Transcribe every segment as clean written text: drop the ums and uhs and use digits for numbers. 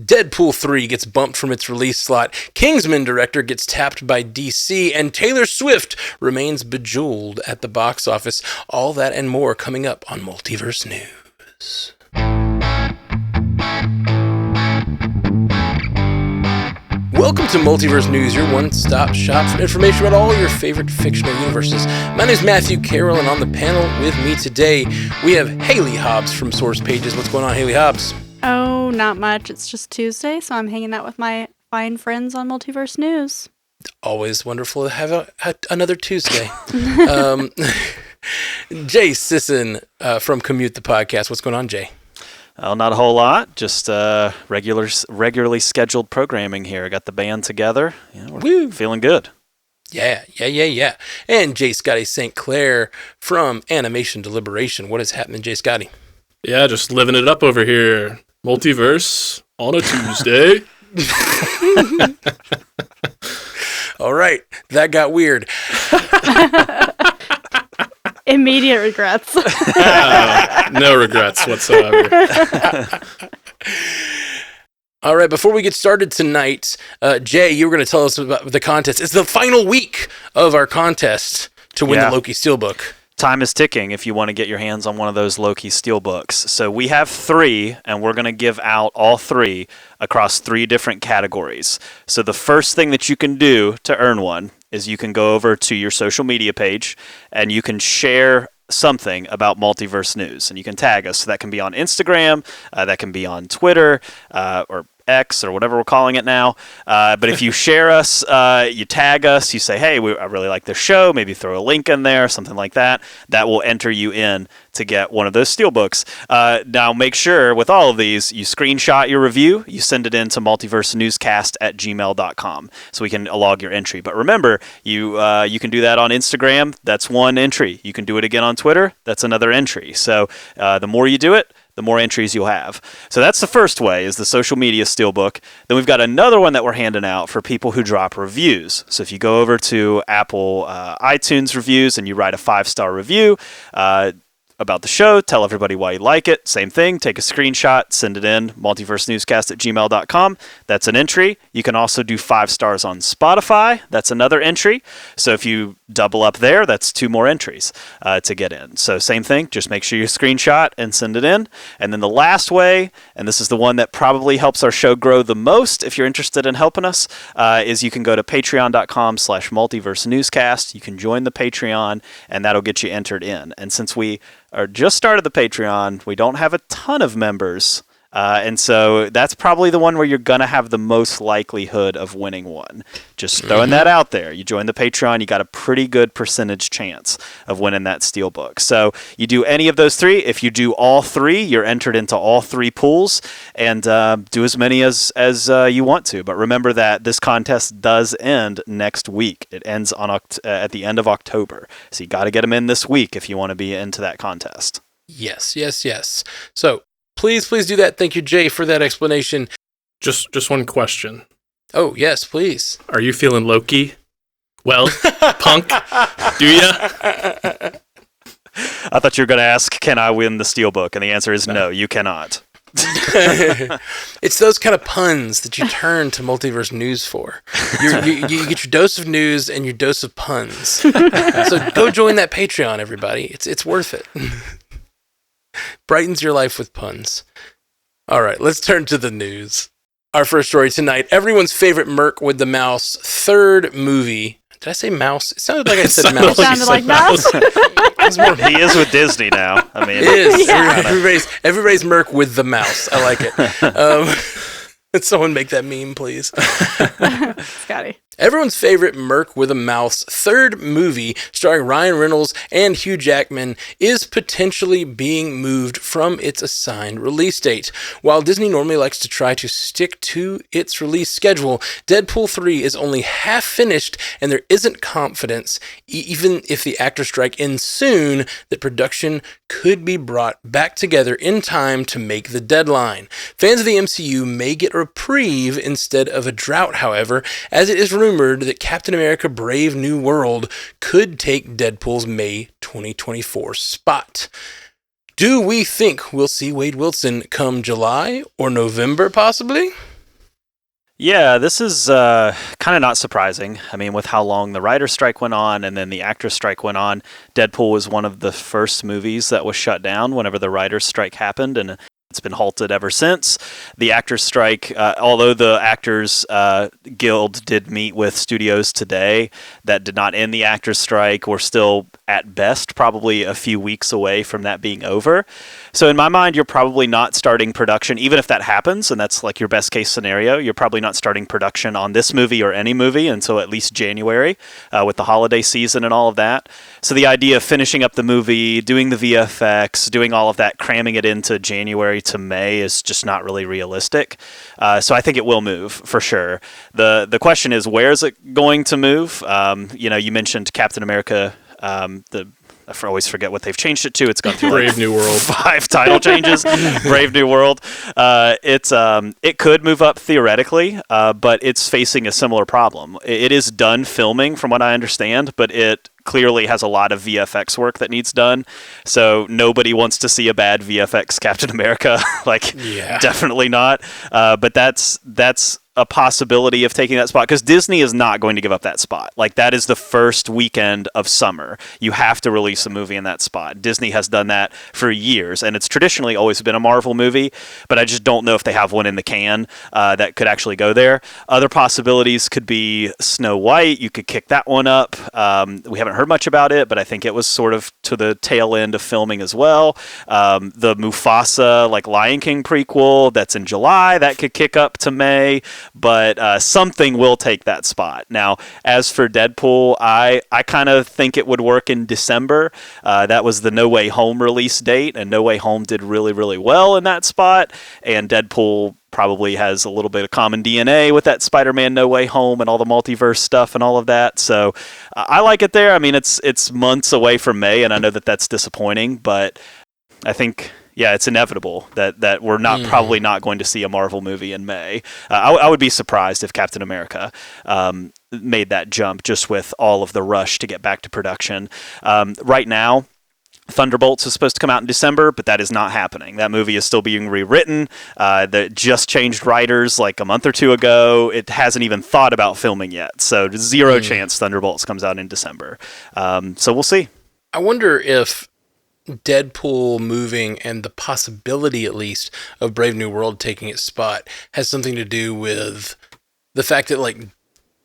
Deadpool 3 gets bumped from its release slot, Kingsman Director gets tapped by DC, and Taylor Swift remains bejeweled at the box office. All that and more coming up on Multiverse News. Welcome to Multiverse News, your one-stop shop for information about all your favorite fictional universes. My name is Matthew Carroll, and on the panel with me today, we have Haley Hobbs from Source Pages. What's going on, Haley Hobbs? Oh, not much. It's just Tuesday, so I'm hanging out with my fine friends on Multiverse News. Always wonderful to have another Tuesday. Jay Sisson from Commute the Podcast. What's going on, Jay? Well, not a whole lot. Just regularly scheduled programming here. I got the band together. We're feeling good. Yeah. And J. Scotty St. Clair from Animation Deliberation. What is happening, J. Scotty? Yeah, just living it up over here. Multiverse on a Tuesday. All right, that got weird. Immediate regrets. No regrets whatsoever. All right, before we get started tonight, Jay, you were going to tell us about the contest. It's the final week of our contest to win the Loki Steelbook. Time is ticking if you want to get your hands on one of those Loki Steelbooks. So we have 3, and we're going to give out all 3 across 3 different categories. So the first thing that you can do to earn one is you can go over to your social media page, and you can share something about Multiverse News, and you can tag us. So that can be on Instagram, that can be on Twitter, or X, or whatever we're calling it now. But if you share us, you tag us, you say, hey, I really like this show, maybe throw a link in there, something like that, that will enter you in to get one of those Steelbooks. Now, make sure with all of these, you screenshot your review, you send it in to multiversenewscast@gmail.com so we can log your entry. But remember, you can do that on Instagram. That's one entry. You can do it again on Twitter. That's another entry. So the more you do it, the more entries you'll have. So that's the first way, is the social media Steelbook. Then we've got another one that we're handing out for people who drop reviews. So if you go over to Apple iTunes reviews and you write a 5-star review about the show, tell everybody why you like it. Same thing, take a screenshot, send it in, multiversenewscast@gmail.com. That's an entry. You can also do 5 stars on Spotify. That's another entry. So if you double up there, that's 2 more entries to get in. So same thing, just make sure you screenshot and send it in. And then the last way, and this is the one that probably helps our show grow the most if you're interested in helping us, is you can go to patreon.com/multiversenewscast. You can join the Patreon, and that'll get you entered in. And since we just started the Patreon, we don't have a ton of members, and so that's probably the one where you're going to have the most likelihood of winning one. Just throwing that out there. You join the Patreon, you got a pretty good percentage chance of winning that Steelbook. So you do any of those 3. If you do all 3, you're entered into all 3 pools, and do as many as you want to. But remember that this contest does end next week. It ends on at the end of October. So you got to get them in this week if you want to be into that contest. Yes. So please do that. Thank you, Jay, for that explanation. Just one question. Oh, yes, please. Are you feeling Loki? Well, punk, do ya? I thought you were going to ask, can I win the Steelbook? And the answer is no, you cannot. It's those kind of puns that you turn to Multiverse News for. You get your dose of news and your dose of puns. So go join that Patreon, everybody. It's worth it. Brightens your life with puns. All right, let's turn to the news. Our first story tonight, everyone's favorite merc with the mouse, 3rd movie. Did I say mouse? It sounded like I said mouse. It sounded like mouse. He is with Disney now. I mean, it is. Yeah. Everybody's merc with the mouse. I like it. Could someone make that meme, please? Scotty. Everyone's favorite merc with a mouse, 3rd movie starring Ryan Reynolds and Hugh Jackman is potentially being moved from its assigned release date. While Disney normally likes to try to stick to its release schedule, Deadpool 3 is only half finished, and there isn't confidence, even if the actor strike ends soon, that production could be brought back together in time to make the deadline. Fans of the MCU may get a reprieve instead of a drought, however, as it is rumored that Captain America Brave New World could take Deadpool's May 2024 spot. Do we think we'll see Wade Wilson come July or November, possibly? Yeah, this is kind of not surprising. I mean, with how long the writer's strike went on and then the actor's strike went on, Deadpool was one of the first movies that was shut down whenever the writer's strike happened, and it's been halted ever since. The actors' strike, although the Actors Guild did meet with studios today, that did not end the actors' strike. We're still, at best, probably a few weeks away from that being over. So in my mind, you're probably not starting production, even if that happens, and that's like your best case scenario, you're probably not starting production on this movie or any movie until at least January, with the holiday season and all of that. So the idea of finishing up the movie, doing the VFX, doing all of that, cramming it into January to May is just not really realistic. So I think it will move for sure. The question is, where is it going to move? You mentioned Captain America. I always forget what they've changed it to. It's gone through Brave New World. 5 title changes. Brave New World. It could move up theoretically, but it's facing a similar problem. It is done filming, from what I understand, but it clearly has a lot of VFX work that needs done. So nobody wants to see a bad VFX Captain America. Definitely not. But that's a possibility of taking that spot, because Disney is not going to give up that spot. Like, that is the first weekend of summer. You have to release a movie in that spot. Disney has done that for years, and it's traditionally always been a Marvel movie, but I just don't know if they have one in the can that could actually go there. Other possibilities could be Snow White. You could kick that one up. We haven't heard much about it, but I think it was sort of to the tail end of filming as well. The Mufasa, Lion King prequel, that's in July, that could kick up to May. But something will take that spot. Now, as for Deadpool, I kind of think it would work in December. That was the No Way Home release date, and No Way Home did really, really well in that spot. And Deadpool probably has a little bit of common DNA with that Spider-Man No Way Home and all the multiverse stuff and all of that. So I like it there. I mean, it's months away from May, and I know that that's disappointing, but I think... yeah, it's inevitable that we're probably not going to see a Marvel movie in May. I would be surprised if Captain America made that jump just with all of the rush to get back to production. Right now, Thunderbolts is supposed to come out in December, but that is not happening. That movie is still being rewritten. That just changed writers like a month or two ago. It hasn't even thought about filming yet. So zero chance Thunderbolts comes out in December. So we'll see. I wonder if Deadpool moving and the possibility, at least, of Brave New World taking its spot has something to do with the fact that,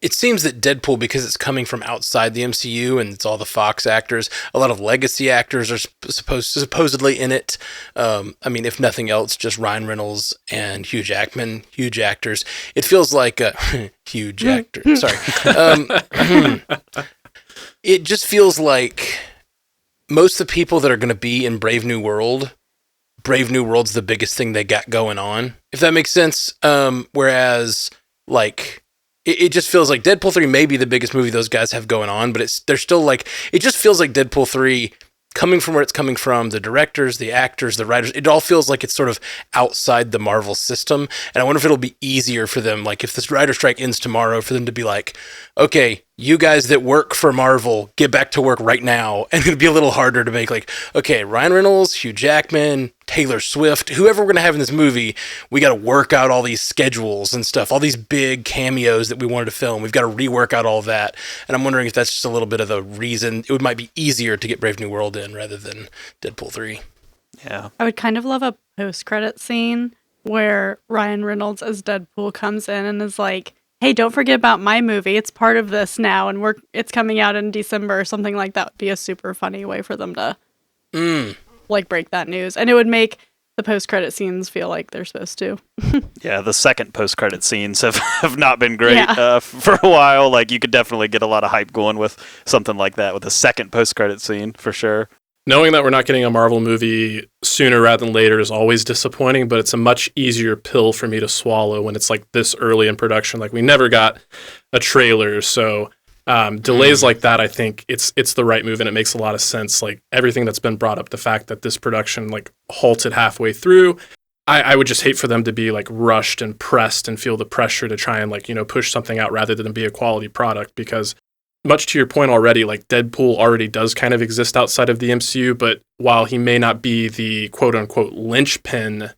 it seems that Deadpool, because it's coming from outside the MCU and it's all the Fox actors, a lot of legacy actors are supposedly in it. If nothing else, just Ryan Reynolds and Hugh Jackman, huge actors. It feels like huge actor. Sorry. It just feels like most of the people that are going to be in Brave New World's the biggest thing they got going on, if that makes sense. Whereas, it just feels like Deadpool 3 may be the biggest movie those guys have going on, but they're still it just feels like Deadpool 3, coming from where it's coming from, the directors, the actors, the writers, it all feels like it's sort of outside the Marvel system. And I wonder if it'll be easier for them, if this writer strike ends tomorrow, for them to be like, okay, you guys that work for Marvel, get back to work right now. And it'd be a little harder to make okay, Ryan Reynolds, Hugh Jackman, Taylor Swift, whoever we're going to have in this movie, we got to work out all these schedules and stuff, all these big cameos that we wanted to film. We've got to rework out all of that. And I'm wondering if that's just a little bit of the reason it might be easier to get Brave New World in rather than Deadpool 3. Yeah. I would kind of love a post-credit scene where Ryan Reynolds as Deadpool comes in and is like, hey, don't forget about my movie. It's part of this now, and it's coming out in December or something like that. Would be a super funny way for them to break that news. And it would make the post-credit scenes feel like they're supposed to. Yeah, the second post-credit scenes have not been great for a while. You could definitely get a lot of hype going with something like that, with a second post-credit scene, for sure. Knowing that we're not getting a Marvel movie sooner rather than later is always disappointing, but it's a much easier pill for me to swallow when it's this early in production. We never got a trailer, so delays like that, I think it's the right move, and it makes a lot of sense. Everything that's been brought up, the fact that this production halted halfway through, I would just hate for them to be rushed and pressed and feel the pressure to try and push something out rather than be a quality product, because much to your point already, Deadpool already does kind of exist outside of the MCU, but while he may not be the quote-unquote linchpin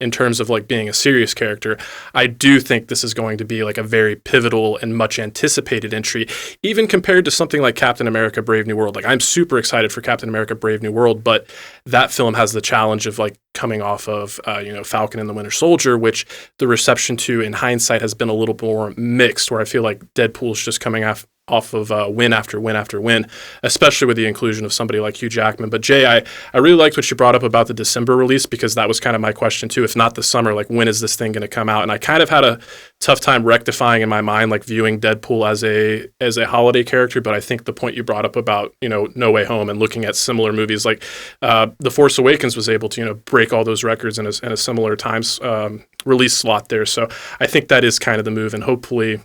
in terms of like being a serious character, I do think this is going to be like a very pivotal and much anticipated entry, even compared to something like Captain America Brave New World. Like, I'm super excited for Captain America Brave New World, but that film has the challenge of like coming off of Falcon and the Winter Soldier, which the reception to in hindsight has been a little more mixed, where I feel like Deadpool's just coming off of win after win after win, especially with the inclusion of somebody like Hugh Jackman. But Jay, I really liked what you brought up about the December release, because that was kind of my question too. If not the summer, like, when is this thing going to come out? And I kind of had a tough time rectifying in my mind, like, viewing Deadpool as a holiday character. But I think the point you brought up about, No Way Home and looking at similar movies, like The Force Awakens was able to, break all those records in a similar times release slot there. So I think that is kind of the move, and hopefully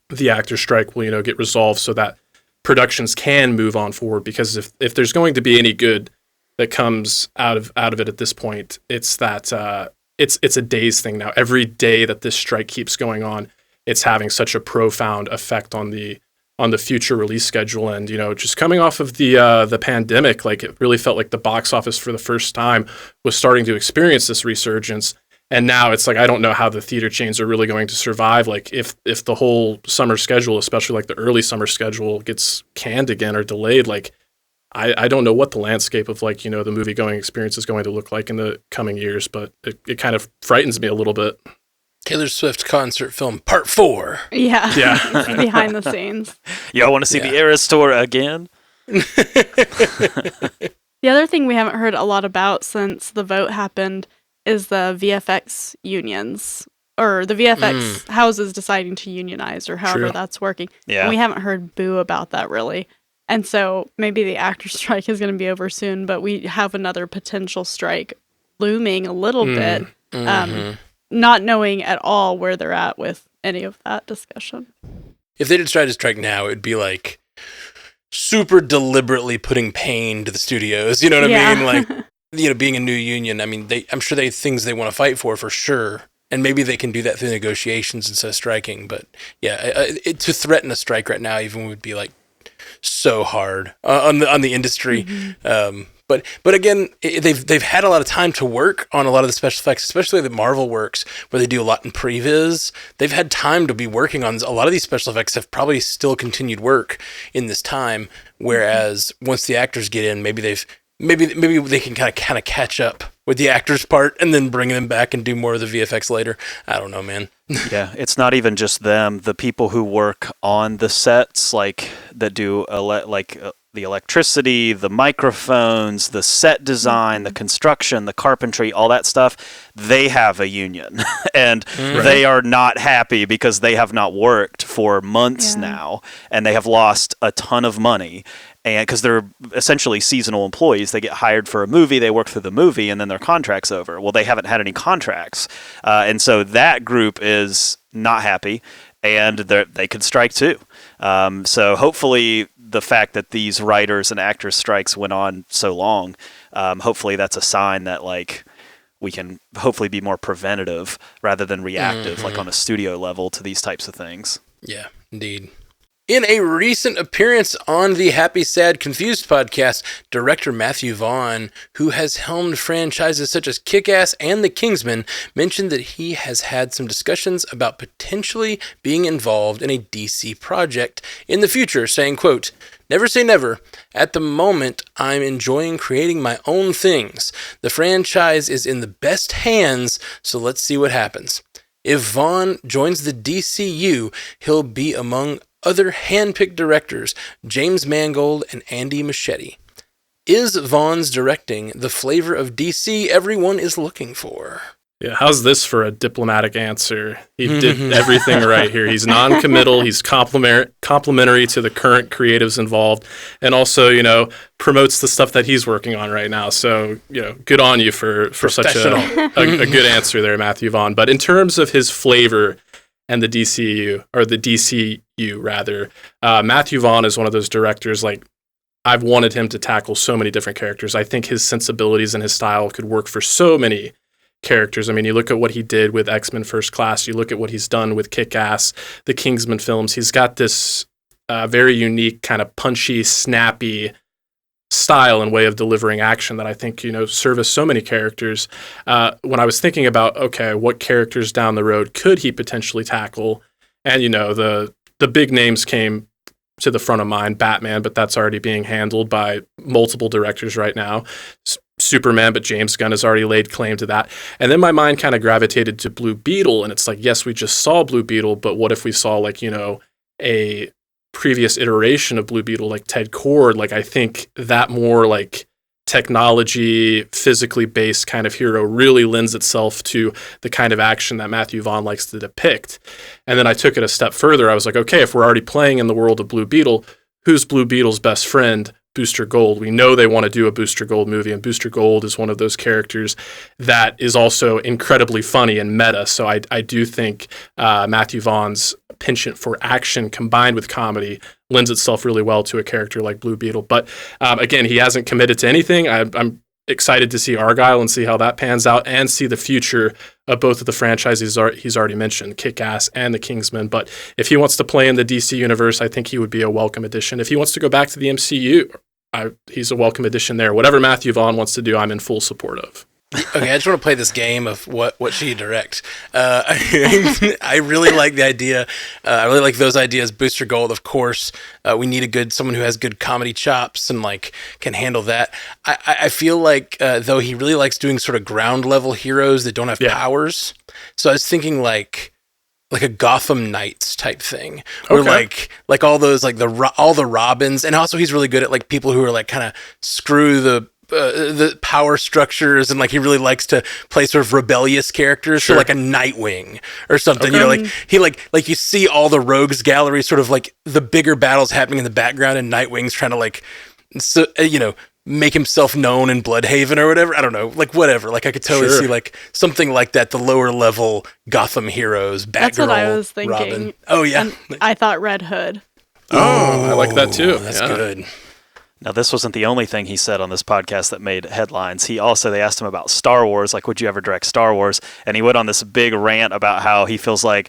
the actor strike will, get resolved so that productions can move on forward. Because if there's going to be any good that comes out of it at this point, it's that it's a days thing now. Every day that this strike keeps going on, it's having such a profound effect on the future release schedule. And just coming off of the pandemic, like, it really felt like the box office for the first time was starting to experience this resurgence. And now it's like, I don't know how the theater chains are really going to survive. Like, if the whole summer schedule, especially like the early summer schedule, gets canned again or delayed, like, I don't know what the landscape of like, the movie-going experience is going to look like in the coming years, but it kind of frightens me a little bit. Taylor Swift concert film Part 4. Yeah. Yeah. Behind the scenes. Y'all want to see the Eras Tour again? The other thing we haven't heard a lot about since the vote happened is the VFX unions, or the VFX houses deciding to unionize, or however that's working. Yeah. And we haven't heard boo about that, really. And so maybe the actor strike is going to be over soon, but we have another potential strike looming a little bit, not knowing at all where they're at with any of that discussion. If they tried to strike now, it would be like super deliberately putting pain to the studios. You know what I mean? Like, being a new union, I mean, I'm sure they have things they want to fight for sure. And maybe they can do that through negotiations instead of striking. But yeah, to threaten a strike right now even would be like so hard on the industry. But again, they've had a lot of time to work on a lot of the special effects, especially the Marvel works where they do a lot in previs. They've had time to be working on a lot of these special effects. Have probably still continued work in this time. Whereas once the actors get in, maybe they can kind of catch up with the actors' part and then bring them back and do more of the VFX later. I don't know, man. Yeah, it's not even just them. The people who work on the sets, like, that do the electricity, the microphones, the set design, the construction, the carpentry, all that stuff, they have a union. And they are not happy because they have not worked for months now, and they have lost a ton of money. And because they're essentially seasonal employees, they get hired for a movie, they work through the movie, and then their contract's over. Well, they haven't had any contracts. And so that group is not happy, and they could strike too. So hopefully the fact that these writers and actors strikes went on so long, hopefully that's a sign that, like, we can hopefully be more preventative rather than reactive, like on a studio level, to these types of things. Yeah, indeed. In a recent appearance on the Happy, Sad, Confused podcast, director Matthew Vaughn, who has helmed franchises such as Kick-Ass and The Kingsmen, mentioned that he has had some discussions about potentially being involved in a DC project in the future, saying, quote, "Never say never. At the moment, I'm enjoying creating my own things. The franchise is in the best hands, so let's see what happens. If Vaughn joins the DCU, he'll be among other hand-picked directors, James Mangold and Andy Muschietti. Is Vaughn's directing the flavor of DC everyone is looking for?" Yeah, how's this for a diplomatic answer? He did everything right here. He's non-committal. He's complimentary to the current creatives involved, and also, promotes the stuff that he's working on right now. So, good on you for such a good answer there, Matthew Vaughn. But in terms of his flavor and the DCU, or the DCU rather, Matthew Vaughn is one of those directors, like, I've wanted him to tackle so many different characters. I think his sensibilities and his style could work for so many characters. I mean, you look at what he did with X-Men First Class, you look at what he's done with Kick-Ass, the Kingsman films. He's got this very unique, kind of punchy, snappy style and way of delivering action that I think, service so many characters. When I was thinking about, okay, what characters down the road could he potentially tackle? And, the big names came to the front of mind, Batman, but that's already being handled by multiple directors right now. Superman, but James Gunn has already laid claim to that. And then my mind kind of gravitated to Blue Beetle, and it's like, yes, we just saw Blue Beetle, but what if we saw a previous iteration of Blue Beetle, like Ted Kord? Like, I think that more like technology, physically based kind of hero really lends itself to the kind of action that Matthew Vaughn likes to depict. And then I took it a step further. I was like, okay, if we're already playing in the world of Blue Beetle, who's Blue Beetle's best friend? Booster Gold. We know they want to do a Booster Gold movie, and Booster Gold is one of those characters that is also incredibly funny and meta. So I do think Matthew Vaughn's penchant for action combined with comedy lends itself really well to a character like Blue Beetle. But again, he hasn't committed to anything. I'm excited to see Argyle and see how that pans out, and see the future of both of the franchises he's already mentioned, Kick-Ass and the Kingsmen. But if he wants to play in the DC universe, I think he would be a welcome addition. If he wants to go back to the MCU, he's a welcome addition there. Whatever Matthew Vaughn wants to do, I'm in full support of. Okay, I just want to play this game of what should he direct. I really like the idea. I really like those ideas. Booster Gold, of course. We need someone who has good comedy chops and can handle that. I feel like though he really likes doing sort of ground level heroes that don't have powers. So I was thinking like a Gotham Knights type thing, or like all those all the Robins, and also he's really good at people who are kind of screw the power structures, and he really likes to play sort of rebellious characters. Sure. So a Nightwing or something. He you see all the rogues gallery, sort of the bigger battles happening in the background, and Nightwing's trying to make himself known in Bloodhaven or whatever. I don't know, whatever. I could totally see something like that. The lower level Gotham heroes, Batgirl, that's what I was thinking. Robin. Oh yeah, and I thought Red Hood. Oh, I like that too. That's good. Now, this wasn't the only thing he said on this podcast that made headlines. They asked him about Star Wars, would you ever direct Star Wars? And he went on this big rant about how he feels well,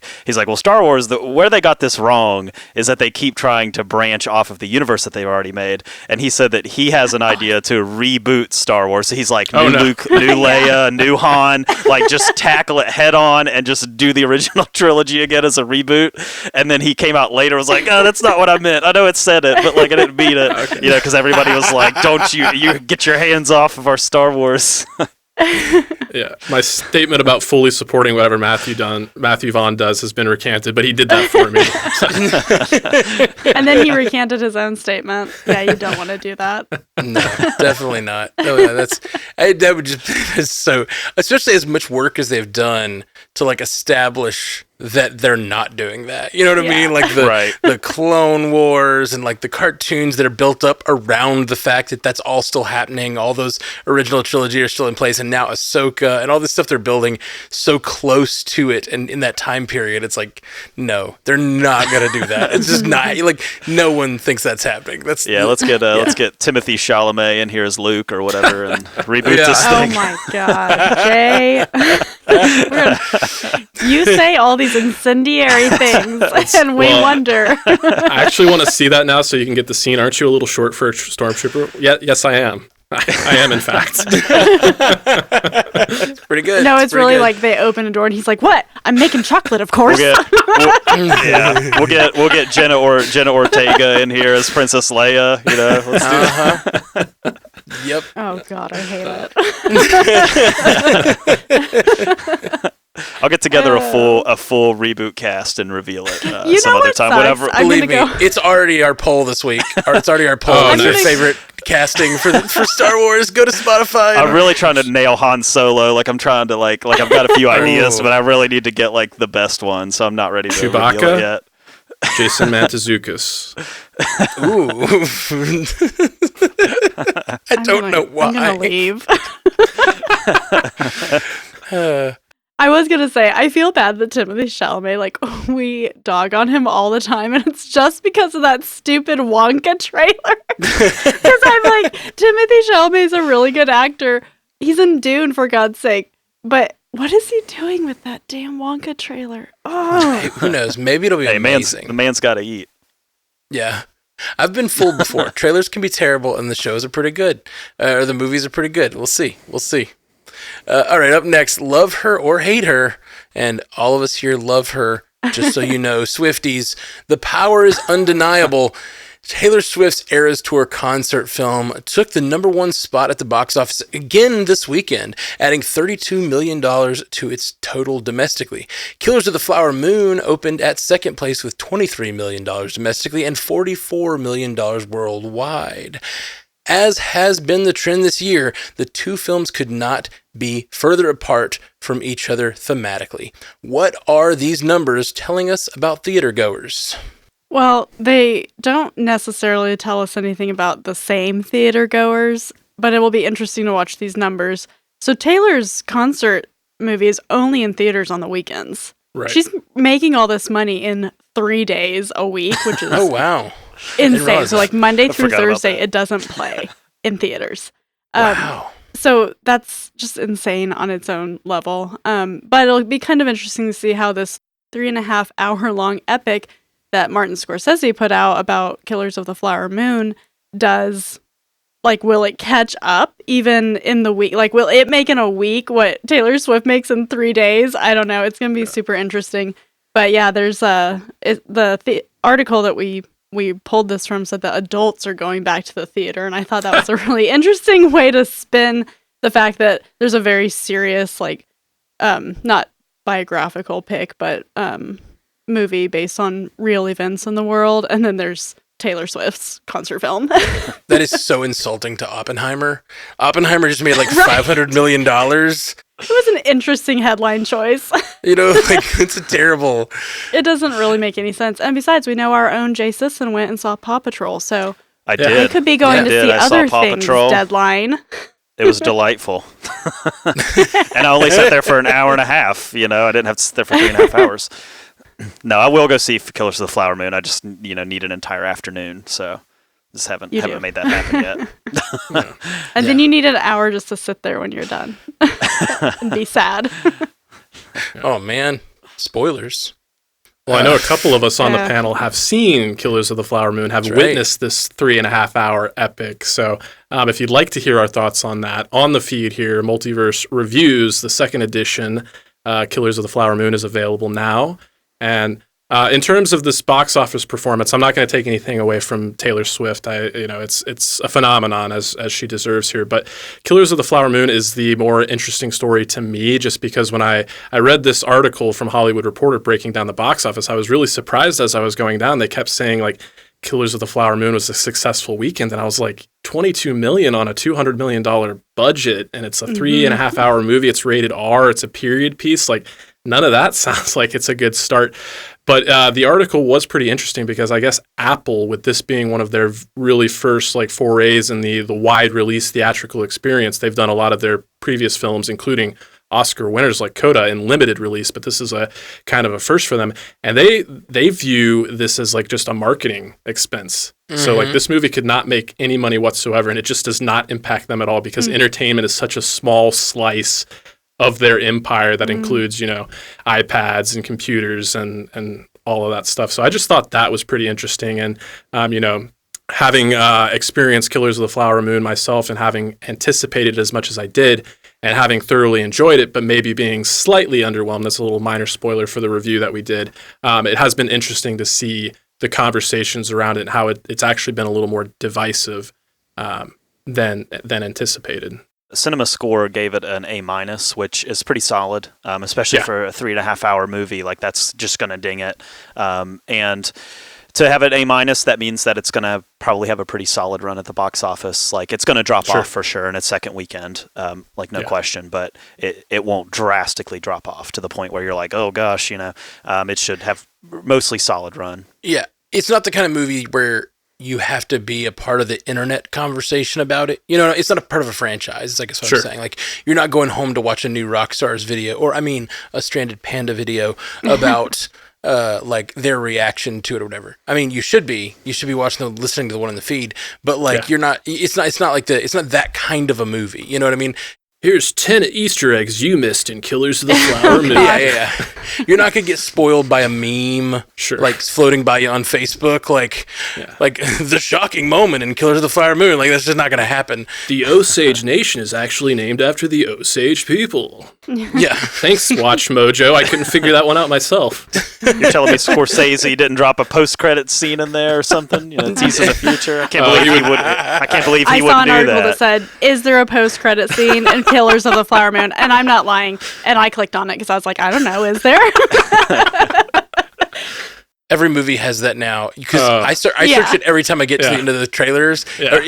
Star Wars, where they got this wrong is that they keep trying to branch off of the universe that they've already made. And he said that he has an idea to reboot Star Wars. So he's Luke, new Leia, new Han, just tackle it head on and just do the original trilogy again as a reboot. And then he came out later and was like, oh, that's not what I meant. I know it said it, but I didn't mean it. Okay. Because everybody was like, don't you get your hands off of our Star Wars. Yeah, my statement about fully supporting whatever Matthew Vaughn does has been recanted, but he did that for me. And then he recanted his own statement. Yeah, you don't want to do that. No, definitely not. No, yeah, that would just so, especially as much work as they've done to establish that they're not doing that. You know what I mean? The Clone Wars and the cartoons that are built up around the fact that that's all still happening. All those original trilogy are still in place, and now Ahsoka and all this stuff they're building so close to it, and in that time period, it's no, they're not gonna do that. It's just not no one thinks that's happening. Let's get Timothy Chalamet in here as Luke or whatever and reboot this thing. Oh my God, Jay! You say all these incendiary things, and we wonder. I actually want to see that now, so you can get the scene. Aren't you a little short for a stormtrooper? Yeah, yes, I am. I am, in fact. It's pretty good. No, it's really good. They open a door and he's like, "What? I'm making chocolate, of course." We'll get Jenna Ortega in here as Princess Leia. Let's do that. Yep. Oh God, I hate it. I'll get together a full reboot cast and reveal it some other time. Whatever. Believe me, it's already our poll this week. It's already our poll. What's your favorite casting for Star Wars? Go to Spotify. I'm really trying to nail Han Solo. I'm trying to I've got a few ideas, but I really need to get the best one. So I'm not ready to reveal it yet. Jason Mantzoukas. Ooh. I don't know why. I'm gonna leave. I was gonna say, I feel bad that Timothy Chalamet, we dog on him all the time, and it's just because of that stupid Wonka trailer. Because I'm Timothy Chalamet's a really good actor. He's in Dune, for God's sake. But what is he doing with that damn Wonka trailer? Oh, who knows? Maybe it'll be amazing. The man's got to eat. Yeah. I've been fooled before. Trailers can be terrible, and the shows are pretty good, or the movies are pretty good. We'll see. All right, up next, Love Her or Hate Her, and all of us here love her. Just so you know, Swifties, the power is undeniable. Taylor Swift's Eras Tour concert film took the #1 spot at the box office again this weekend, adding $32 million to its total domestically. Killers of the Flower Moon opened at second place with $23 million domestically and $44 million worldwide. As has been the trend this year, the two films could not be further apart from each other thematically. What are these numbers telling us about theatergoers? Well, they don't necessarily tell us anything about the same theater goers, but it will be interesting to watch these numbers. So Taylor's concert movie is only in theaters on the weekends. Right. She's making all this money in 3 days a week, which is Oh, wow. insane. So like Monday through forgot about Thursday, that. it doesn't play in theaters. Wow. So that's just insane on its own level. But it'll be kind of interesting to see how this 3.5 hour long epic that Martin Scorsese put out about Killers of the Flower Moon does. Like, will it catch up even in the week? Like, will it make in a week what Taylor Swift makes in 3 days? I don't know. It's going to be super interesting. But yeah, there's the article that we pulled this from said that adults are going back to the theater. And I thought that was a really interesting way to spin the fact that there's a very serious, like, not biographical pick, but movie based on real events in the world. And then there's Taylor Swift's concert film. That is so insulting to Oppenheimer. Oppenheimer just made like $500 million. It was an interesting headline choice. You know, like, it's a terrible. It doesn't really make any sense. And besides, we know our own Jay Sisson went and saw Paw Patrol, so I Yeah. did. they could be going to see I saw other Paw things. Patrol. Deadline. It was delightful. And I only sat there for an hour and a half. You know, I didn't have to sit there for 3.5 hours. No, I will go see Killers of the Flower Moon. I just, need an entire afternoon, so just haven't made that happen yet. And then you need an hour just to sit there when you're done and be sad. Oh, man. Spoilers. Well, I know a couple of us on the Yeah. panel have seen Killers of the Flower Moon, have That's right. witnessed this 3.5 hour epic. So if you'd like to hear our thoughts on that, on the feed here, Multiverse Reviews, the second edition, Killers of the Flower Moon is available now. And in terms of this box office performance, I'm not going to take anything away from Taylor Swift. It's a phenomenon as she deserves here. But Killers of the Flower Moon is the more interesting story to me, just because when I read this article from Hollywood Reporter breaking down the box office, I was really surprised as I was going down. They kept saying like Killers of the Flower Moon was a successful weekend, and I was like, $22 million on a $200 million budget, and it's a 3.5 hour movie. It's rated R. It's a period piece. Like, none of that sounds like it's a good start. But the article was pretty interesting because I guess Apple, with this being one of their really first like forays in the wide release theatrical experience, they've done a lot of their previous films, including Oscar winners like Coda, in limited release, but this is a kind of a first for them. And they view this as like just a marketing expense. So like this movie could not make any money whatsoever, and it just does not impact them at all because entertainment is such a small slice of their empire that includes, iPads and computers and all of that stuff. So I just thought that was pretty interesting. And, having experienced Killers of the Flower Moon myself and having anticipated as much as I did and having thoroughly enjoyed it, but maybe being slightly underwhelmed, that's a little minor spoiler for the review that we did. It has been interesting to see the conversations around it and how it's actually been a little more divisive than anticipated. Cinema Score gave it an A-, which is pretty solid, especially for a 3.5 hour movie. Like, that's just going to ding it. And to have it A-, that means that it's going to probably have a pretty solid run at the box office. Like, it's going to drop off for sure in its second weekend, no question. But it won't drastically drop off to the point where you're like, oh gosh, it should have mostly solid run. Yeah. It's not the kind of movie where you have to be a part of the internet conversation about it. It's not a part of a franchise, I guess what I'm saying. Like, you're not going home to watch a new Rockstar's video, or a Stranded Panda video about like their reaction to it or whatever. You should be watching listening to the one in the feed, but like you're not, it's not that kind of a movie. You know what I mean? Here's 10 Easter eggs you missed in Killers of the Flower Moon. Yeah. You're not gonna get spoiled by a meme, Sure. like floating by you on Facebook, like the shocking moment in Killers of the Flower Moon. Like that's just not gonna happen. The Osage Nation is actually named after the Osage people. Yeah. Thanks, Watch Mojo. I couldn't figure that one out myself. You're telling me Scorsese didn't drop a post-credit scene in there or something? Teasing the future. I can't believe he would. I can't believe he I would saw an do article that. that said, "Is there a post-credit scene in Killers of the Flower Moon?" And I'm not lying. And I clicked on it because I was like, I don't know, is there? Every movie has that now because I search it every time I get to the end of the trailers. Yeah. Or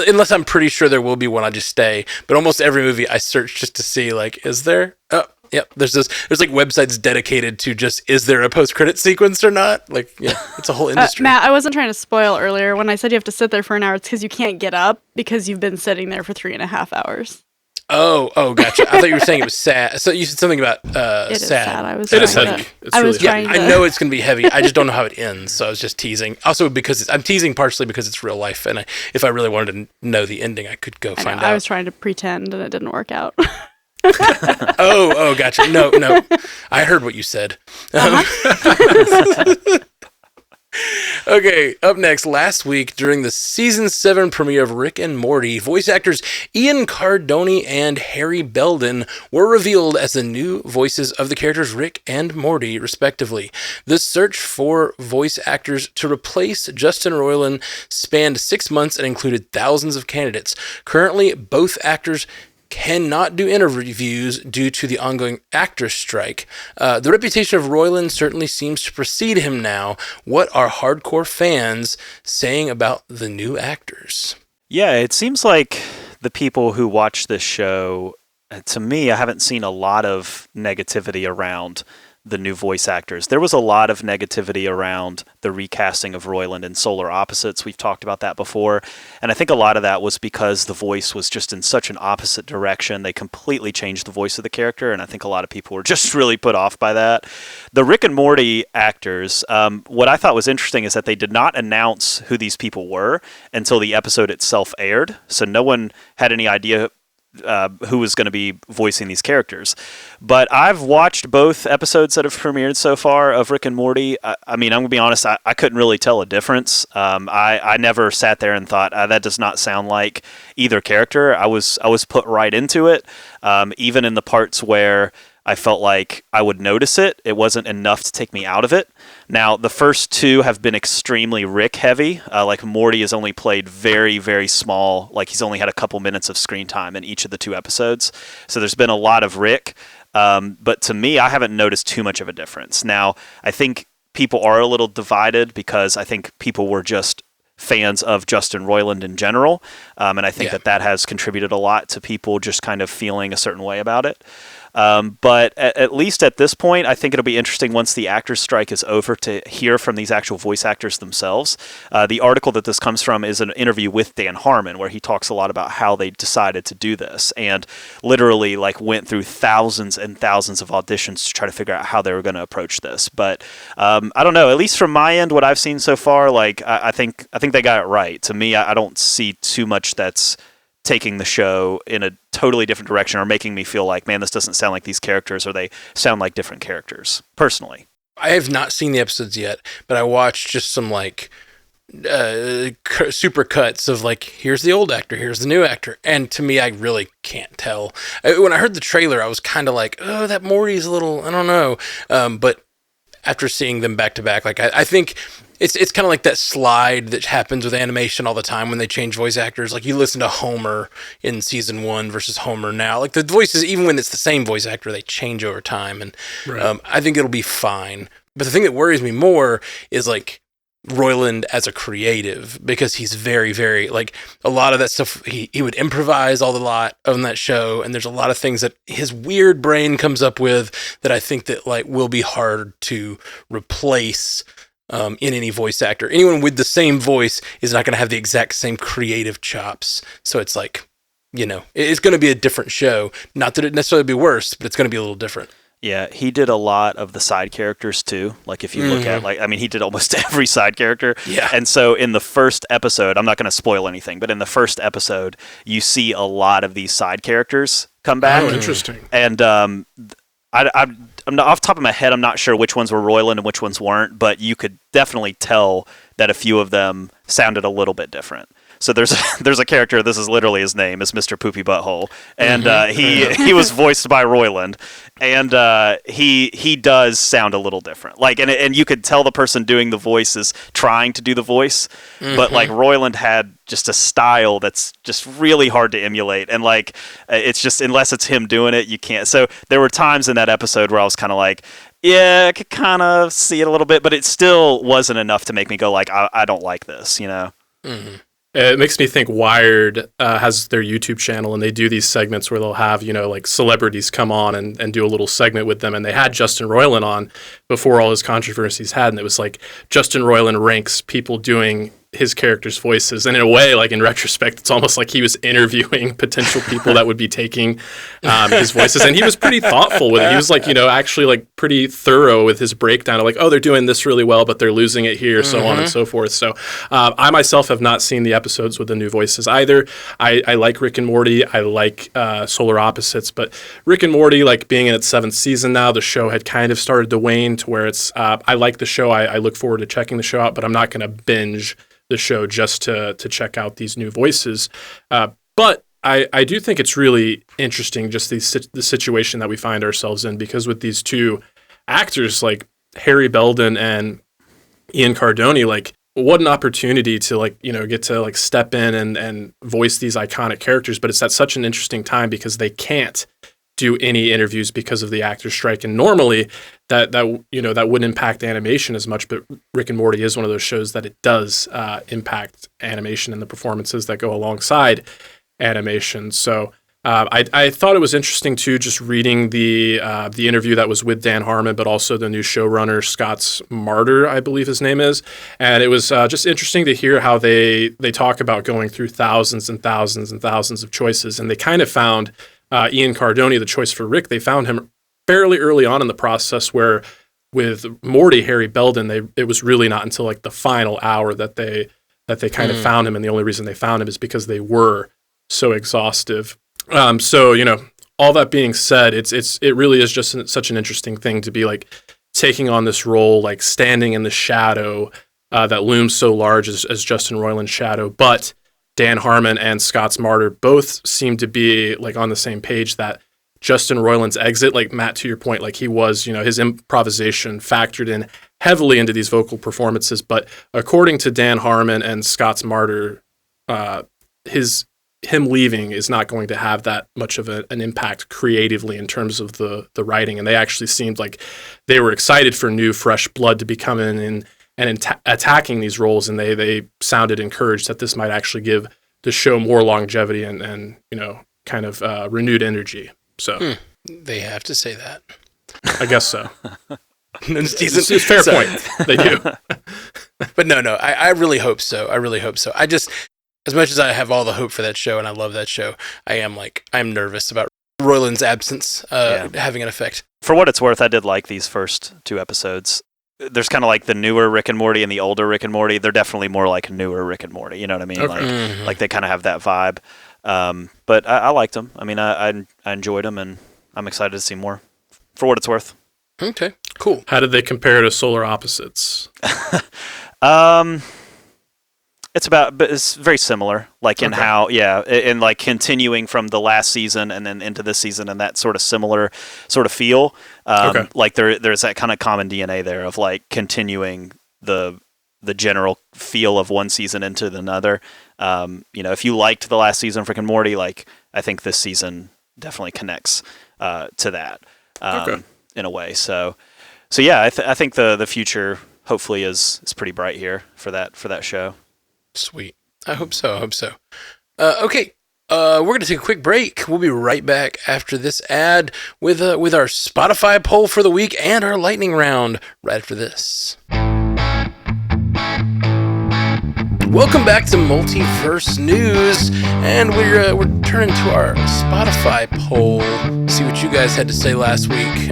unless I'm pretty sure there will be one, I just stay. But almost every movie I search just to see like, is there? Oh, yep. There's like websites dedicated to just is there a post credit sequence or not? Like, yeah, it's a whole industry. Matt, I wasn't trying to spoil earlier when I said you have to sit there for an hour. It's because you can't get up because you've been sitting there for 3.5 hours. Oh, gotcha. I thought you were saying it was sad. So you said something about It is sad. It is heavy. It's really trying heavy. to. I know it's going to be heavy. I just don't know how it ends. So I was just teasing. Also, because I'm teasing partially because it's real life, and if I really wanted to know the ending, I could go find out. I was trying to pretend, and it didn't work out. Oh, gotcha. No, I heard what you said. Okay, up next, last week during the season 7 premiere of Rick and Morty, voice actors Ian Cardoni and Harry Belden were revealed as the new voices of the characters Rick and Morty, respectively. The search for voice actors to replace Justin Roiland spanned 6 months and included thousands of candidates. Currently, both actors cannot do interviews due to the ongoing actor strike. The reputation of Roiland certainly seems to precede him now. What are hardcore fans saying about the new actors? Yeah, it seems like the people who watch this show, to me, I haven't seen a lot of negativity around the new voice actors. There was a lot of negativity around the recasting of Roiland in Solar Opposites. We've talked about that before. And I think a lot of that was because the voice was just in such an opposite direction. They completely changed the voice of the character. And I think a lot of people were just really put off by that. The Rick and Morty actors, what I thought was interesting is that they did not announce who these people were until the episode itself aired. So no one had any idea who was going to be voicing these characters. But I've watched both episodes that have premiered so far of Rick and Morty. I mean, I'm going to be honest, I couldn't really tell a difference. I never sat there and thought, that does not sound like either character. I was put right into it. Even in the parts where I felt like I would notice it, it wasn't enough to take me out of it. Now, the first two have been extremely Rick heavy. Like Morty has only played very, very small. Like he's only had a couple minutes of screen time in each of the 2 episodes. So there's been a lot of Rick. But to me, I haven't noticed too much of a difference. Now, I think people are a little divided because I think people were just fans of Justin Roiland in general. And I think that has contributed a lot to people just kind of feeling a certain way about it. But at least at this point, I think it'll be interesting once the actors' strike is over to hear from these actual voice actors themselves. The article that this comes from is an interview with Dan Harmon, where he talks a lot about how they decided to do this and literally like went through thousands and thousands of auditions to try to figure out how they were going to approach this. But I don't know. At least from my end, what I've seen so far, like I think they got it right. To me, I don't see too much that's taking the show in a totally different direction or making me feel like, man, this doesn't sound like these characters, or they sound like different characters, personally. I have not seen the episodes yet, but I watched just some like super cuts of like, here's the old actor, here's the new actor. And to me, I really can't tell. When I heard the trailer, I was kind of like, oh, that Morty's a little, I don't know. But after seeing them back to back, like I think it's kind of like that slide that happens with animation all the time when they change voice actors. Like you listen to Homer in season 1 versus Homer now. Like the voices, even when it's the same voice actor, they change over time. And I think it'll be fine. But the thing that worries me more is like Roiland as a creative, because he's very, very, like a lot of that stuff, he would improvise all the lot on that show. And there's a lot of things that his weird brain comes up with that I think that like will be hard to replace in any voice actor. Anyone with the same voice is not going to have the exact same creative chops. So it's like, it's going to be a different show. Not that it necessarily be worse, but it's going to be a little different. Yeah, he did a lot of the side characters too. Like if you look at he did almost every side character. Yeah. And so in the first episode, I'm not going to spoil anything, but in the first episode, you see a lot of these side characters come back. Oh, interesting. And I'm not, off the top of my head, I'm not sure which ones were Roiland and which ones weren't, but you could definitely tell that a few of them sounded a little bit different. So there's a character, this is literally his name, is Mr. Poopy Butthole, and he was voiced by Roiland, and he does sound a little different. Like, and you could tell the person doing the voice is trying to do the voice, but like Roiland had just a style that's just really hard to emulate, and like it's just, unless it's him doing it, you can't. So there were times in that episode where I was kind of like, yeah, I could kind of see it a little bit, but it still wasn't enough to make me go like, I don't like this, you know? Mm-hmm. It makes me think Wired has their YouTube channel, and they do these segments where they'll have, like celebrities come on and do a little segment with them. And they had Justin Roiland on before all his controversies had. And it was like Justin Roiland ranks people doing his character's voices. And in a way, like in retrospect, it's almost like he was interviewing potential people that would be taking his voices. And he was pretty thoughtful with it. He was like, actually like pretty thorough with his breakdown of like, oh, they're doing this really well, but they're losing it here, so on and so forth. So I myself have not seen the episodes with the new voices either. I like Rick and Morty. I like Solar Opposites, but Rick and Morty, like being in its 7th season now, the show had kind of started to wane to where it's, I like the show. I look forward to checking the show out, but I'm not going to binge the show just to check out these new voices. But I do think it's really interesting, just the situation that we find ourselves in, because with these two actors like Harry Belden and Ian Cardoni, like what an opportunity to like, get to like step in and voice these iconic characters. But it's at such an interesting time because they can't do any interviews because of the actor strike. And normally that wouldn't impact animation as much, but Rick and Morty is one of those shows that it does impact animation and the performances that go alongside animation. So I thought it was interesting too, just reading the interview that was with Dan Harmon, but also the new showrunner, Scott's Martyr, I believe his name is. And it was just interesting to hear how they talk about going through thousands and thousands and thousands of choices. And they kind of found Ian Cardoni, the choice for Rick, they found him fairly early on in the process, where with Morty, Harry Belden, it was really not until like the final hour that they kind of found him. And the only reason they found him is because they were so exhaustive. So, all that being said, it really is just such an interesting thing to be like taking on this role, like standing in the shadow that looms so large as Justin Roiland's shadow. But Dan Harmon and Scott's Martyr both seem to be like on the same page that Justin Roiland's exit, like Matt, to your point, like he was, his improvisation factored in heavily into these vocal performances. But according to Dan Harmon and Scott's Martyr, him leaving is not going to have that much of an impact creatively in terms of the writing. And they actually seemed like they were excited for new, fresh blood to be coming in and attacking these roles. And they sounded encouraged that this might actually give the show more longevity and kind of renewed energy. So they have to say that. I guess so. It's a fair point. They do. But no, I really hope so. I just, as much as I have all the hope for that show and I love that show, I'm nervous about Roiland's absence having an effect. For what it's worth, I did like these first 2 episodes. There's kind of like the newer Rick and Morty and the older Rick and Morty. They're definitely more like newer Rick and Morty. You know what I mean? Okay. Like they kind of have that vibe. But I liked them. I mean, I enjoyed them, and I'm excited to see more. For what it's worth. Okay, cool. How did they compare to Solar Opposites? It's very similar, like in how, and like continuing from the last season and then into this season, and that sort of similar sort of feel. Like there's that kind of common DNA there of like continuing the general feel of one season into another. If you liked the last season of Rick and Morty, like I think this season definitely connects to that in a way. So yeah, I think the future hopefully is pretty bright here for that show. Sweet. I hope so. Okay. We're going to take a quick break. We'll be right back after this ad with our Spotify poll for the week and our lightning round right after this. Welcome back to Multiverse News, and we're turning to our Spotify poll. See what you guys had to say last week.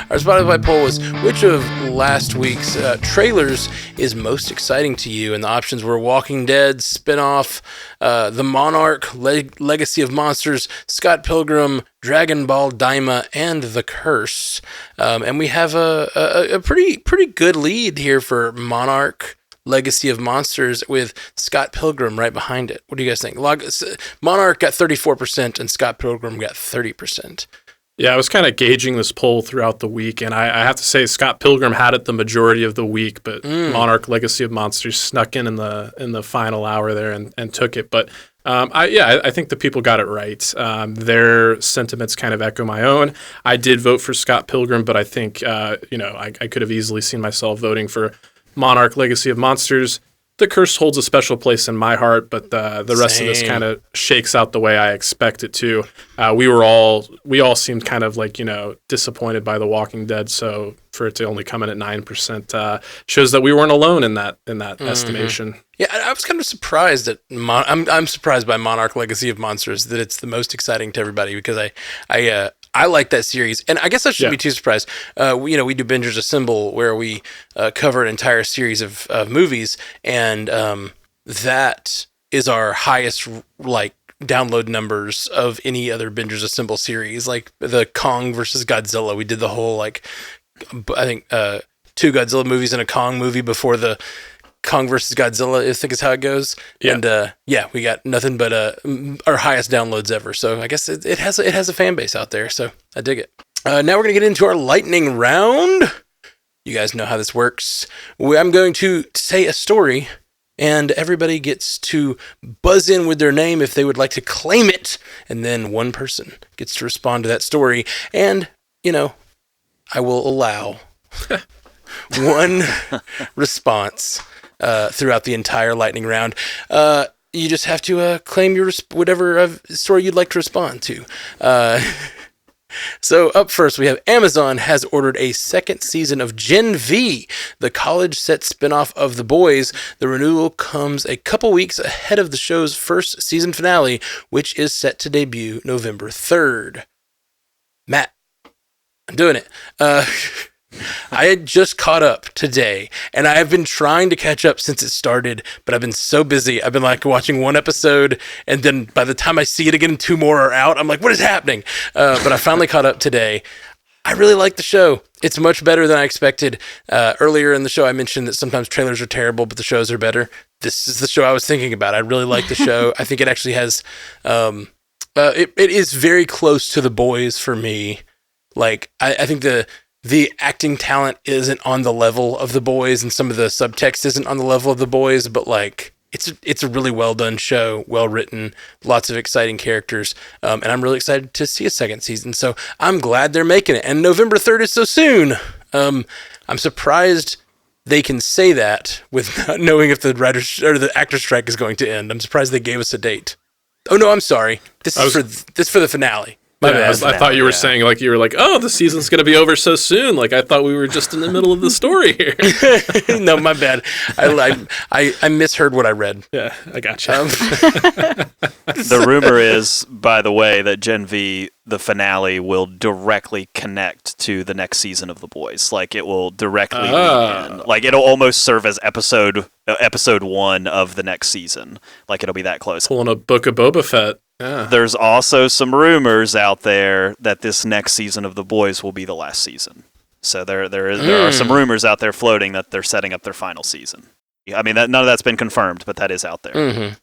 Our Spotify poll was, which of last week's trailers is most exciting to you? And the options were Walking Dead spinoff, The Monarch, Legacy of Monsters, Scott Pilgrim, Dragon Ball Daima, and The Curse. And we have a pretty good lead here for Monarch, Legacy of Monsters, with Scott Pilgrim right behind it. What do you guys think? Monarch got 34% and Scott Pilgrim got 30%. Yeah, I was kind of gauging this poll throughout the week, and I have to say Scott Pilgrim had it the majority of the week, but Monarch, Legacy of Monsters snuck in the final hour there and took it. But I think the people got it right. Their sentiments kind of echo my own. I did vote for Scott Pilgrim, but I think I could have easily seen myself voting for Monarch, Legacy of Monsters. The Curse holds a special place in my heart, but the rest of this kind of shakes out the way I expect it to. We all seemed kind of like, disappointed by The Walking Dead, so for it to only come in at 9% shows that we weren't alone in that estimation. Yeah, I was kind of surprised at I'm surprised by Monarch, Legacy of Monsters, that it's the most exciting to everybody, because I like that series, and I guess I shouldn't be too surprised. We do Bingers Assemble, where we cover an entire series of movies, and that is our highest download numbers of any other Bingers Assemble series. Like the Kong versus Godzilla, we did the whole I think 2 Godzilla movies and a Kong movie before the Kong versus Godzilla, I think is how it goes. Yeah. And we got nothing but our highest downloads ever. So I guess it has a fan base out there. So I dig it. Now we're going to get into our lightning round. You guys know how this works. I'm going to say a story, and everybody gets to buzz in with their name if they would like to claim it. And then one person gets to respond to that story. And, I will allow one response throughout the entire lightning round. You just have to claim your whatever story you'd like to respond to. So up first, we have Amazon has ordered a second season of Gen V, the college-set spinoff of The Boys. The renewal comes a couple weeks ahead of the show's first season finale, which is set to debut November 3rd. Matt, I'm doing it. I had just caught up today, and I have been trying to catch up since it started, but I've been so busy. I've been watching one episode, and then by the time I see it again, 2 more are out. I'm like, what is happening? But I finally caught up today. I really like the show. It's much better than I expected. Earlier in the show, I mentioned that sometimes trailers are terrible, but the shows are better. This is the show I was thinking about. I really like the show. I think it actually has... it is very close to The Boys for me. I think the acting talent isn't on the level of The Boys, and some of the subtext isn't on the level of The Boys, but it's a really well done show, well written, lots of exciting characters, and I'm really excited to see a second season. So I'm glad they're making it, and November 3rd is so soon. I'm surprised they can say that with not knowing if the writers or the actor strike is going to end. I'm surprised they gave us a date. Oh no, I'm sorry. This is for the finale. I thought you were saying oh, the season's going to be over so soon. I thought we were just in the middle of the story here. No, my bad. I misheard what I read. Yeah, I gotcha. The rumor is, by the way, that Gen V, the finale, will directly connect to the next season of The Boys. It will directly lead in. It'll almost serve as episode 1 of the next season. It'll be that close. Pulling a Book of Boba Fett. Yeah. There's also some rumors out there that this next season of The Boys will be the last season. So there are some rumors out there floating that they're setting up their final season. I mean, none of that's been confirmed, but that is out there. Mm-hmm.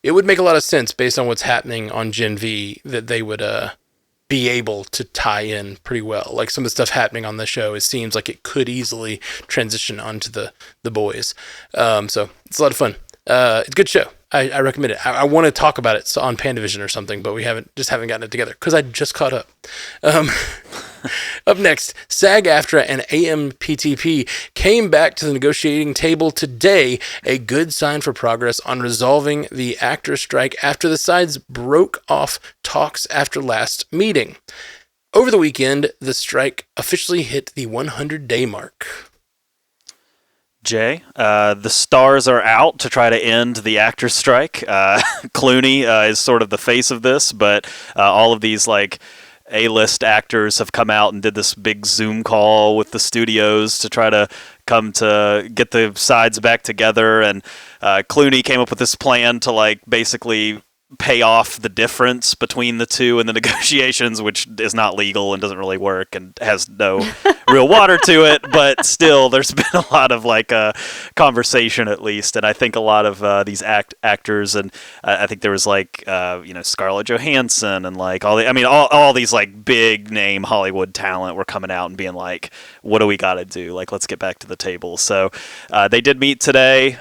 It would make a lot of sense based on what's happening on Gen V that they would be able to tie in pretty well. Some of the stuff happening on the show, it seems like it could easily transition onto the Boys. So it's a lot of fun. It's a good show. I recommend it. I want to talk about it on Pandavision or something, but we haven't gotten it together because I just caught up. Up next, SAG-AFTRA and AMPTP came back to the negotiating table today, a good sign for progress on resolving the actor strike after the sides broke off talks after last meeting. Over the weekend, the strike officially hit the 100-day mark. Jay. The stars are out to try to end the actor strike. Clooney is sort of the face of this, but all of these like A-list actors have come out and did this big Zoom call with the studios to try to come to get the sides back together. And Clooney came up with this plan to like basically pay off the difference between the two in the negotiations, which is not legal and doesn't really work and has no real water to it. But still, there's been a lot of like conversation at least, and I think a lot of these actors, and I think there was like Scarlett Johansson and like all these like big name Hollywood talent were coming out and being like, what do we got to do? Like, let's get back to the table. So they did meet today,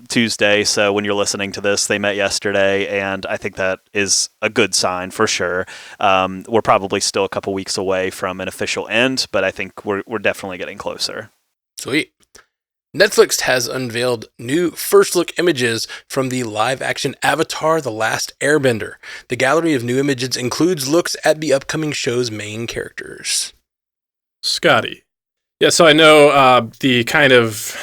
Tuesday. So when you're listening to this, they met yesterday, and I think that is a good sign for sure. We're probably still a couple weeks away from an official end, but I think we're definitely getting closer. Sweet. Netflix has unveiled new first-look images from the live-action Avatar: The Last Airbender. The gallery of new images includes looks at the upcoming show's main characters. Scotty. Yeah, so I know the kind of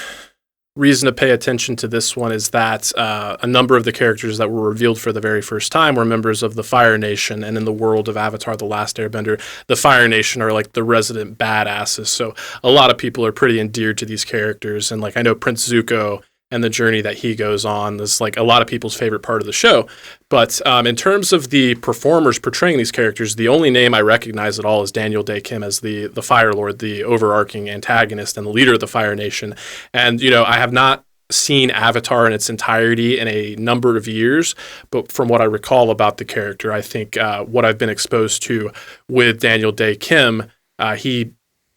reason to pay attention to this one is that a number of the characters that were revealed for the very first time were members of the Fire Nation, and in the world of Avatar: The Last Airbender, the Fire Nation are like the resident badasses, so a lot of people are pretty endeared to these characters, and like I know Prince Zuko and the journey that he goes on is like a lot of people's favorite part of the show. But in terms of the performers portraying these characters, the only name I recognize at all is Daniel Day Kim as the Fire Lord, the overarching antagonist and the leader of the Fire Nation. And, I have not seen Avatar in its entirety in a number of years, but from what I recall about the character, I think what I've been exposed to with Daniel Day Kim, he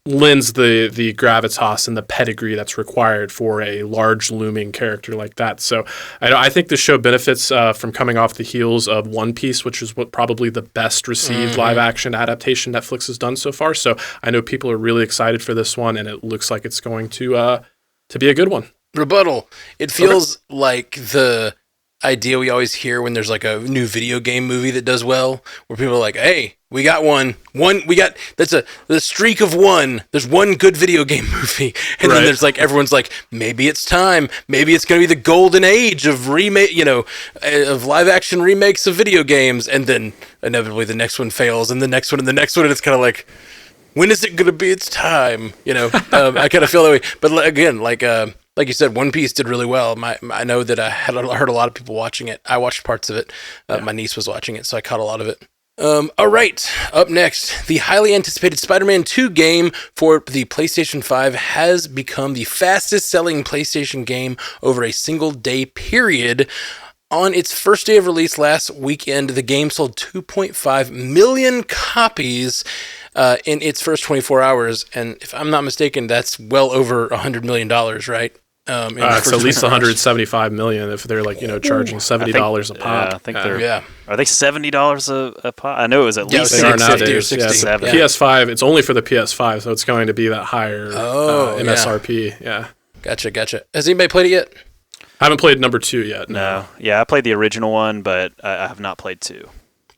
lends the gravitas and the pedigree that's required for a large looming character like that. So I think the show benefits from coming off the heels of One Piece, which is what probably the best received live action adaptation Netflix has done so far. So I know people are really excited for this one, and it looks like it's going to be a good one. Rebuttal. It feels like the idea we always hear when there's like a new video game movie that does well, where people are like, hey, we got the streak of one. There's one good video game movie. And then there's like, everyone's like, maybe it's time. Maybe it's going to be the golden age of of live action remakes of video games. And then inevitably the next one fails, and the next one and the next one. And it's kind of like, when is it going to be its time? I kind of feel that way. But again, like you said, One Piece did really well. I know that I heard a lot of people watching it. I watched parts of it. My niece was watching it, so I caught a lot of it. All right, up next, the highly anticipated Spider-Man 2 game for the PlayStation 5 has become the fastest-selling PlayStation game over a single-day period. On its first day of release last weekend, the game sold 2.5 million copies in its first 24 hours. And if I'm not mistaken, that's well over $100 million, right? It's at least 175 million if they're like charging $70 a pop. Yeah, I think they're. Are they $70 a pop? I know it was at least they are nowadays. 60 or 60. Yeah. PS5. It's only for the PS5, so it's going to be that higher MSRP. Yeah. Gotcha. Has anybody played it yet? I haven't played number 2 yet. No. Yeah, I played the original one, but I have not played 2.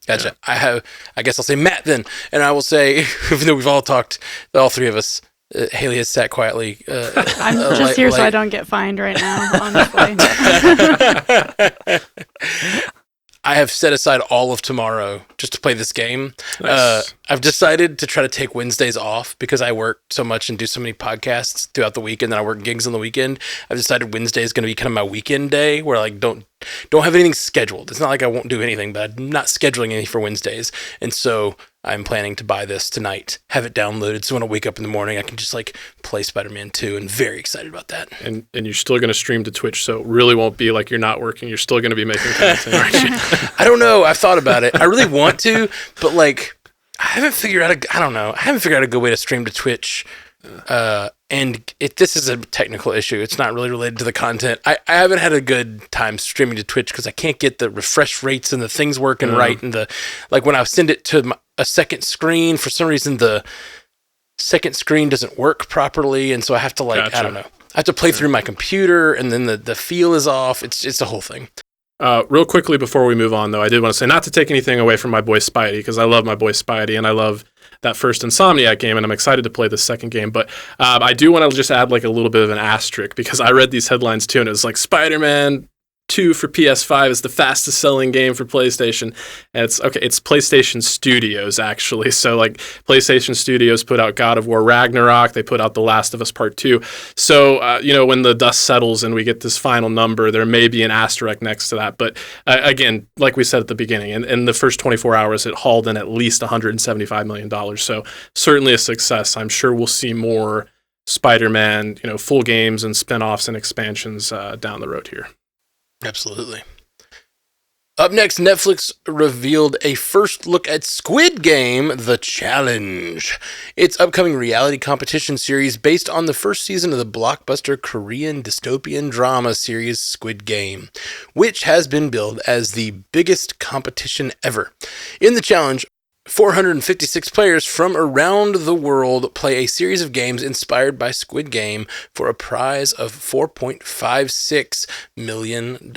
Gotcha. Yeah. I guess I'll say Matt then, and I will say, even though we've all talked, all three of us. Haley has sat quietly. I'm just here so I don't get fined right now, honestly. I have set aside all of tomorrow just to play this game. Nice. I've decided to try to take Wednesdays off because I work so much and do so many podcasts throughout the week, and then I work gigs on the weekend. I've decided Wednesday is going to be kind of my weekend day where I like don't have anything scheduled. It's not like I won't do anything, but I'm not scheduling anything for Wednesdays. And so I'm planning to buy this tonight, have it downloaded, so when I wake up in the morning, I can just like play Spider-Man 2, and very excited about that. And you're still going to stream to Twitch, so it really won't be like you're not working. You're still going to be making content, aren't you? I don't know. I've thought about it. I really want to, but like, I haven't figured out a good way to stream to Twitch. And this is a technical issue. It's not really related to the content. I haven't had a good time streaming to Twitch because I can't get the refresh rates and the things working right. And when I send it to a second screen, for some reason the second screen doesn't work properly, and so I have to Gotcha. I don't know. I have to play through my computer, and then the feel is off. It's a whole thing. Real quickly before we move on, though, I did want to say not to take anything away from my boy Spidey, because I love my boy Spidey, and I love that first Insomniac game, and I'm excited to play the second game. But I do want to just add like a little bit of an asterisk, because I read these headlines too, and it was like Spider-Man 2 for PS5 is the fastest selling game for PlayStation. And it's PlayStation Studios, actually. So like PlayStation Studios put out God of War Ragnarok, they put out The Last of Us Part 2. So when the dust settles and we get this final number, there may be an asterisk next to that. But again, like we said at the beginning, in the first 24 hours it hauled in at least $175 million. So certainly a success. I'm sure we'll see more Spider-Man full games and spin-offs and expansions down the road here. Absolutely. Up next, Netflix revealed a first look at Squid Game, The Challenge. Its upcoming reality competition series based on the first season of the blockbuster Korean dystopian drama series Squid Game, which has been billed as the biggest competition ever. In The Challenge, 456 players from around the world play a series of games inspired by Squid Game for a prize of $4.56 million.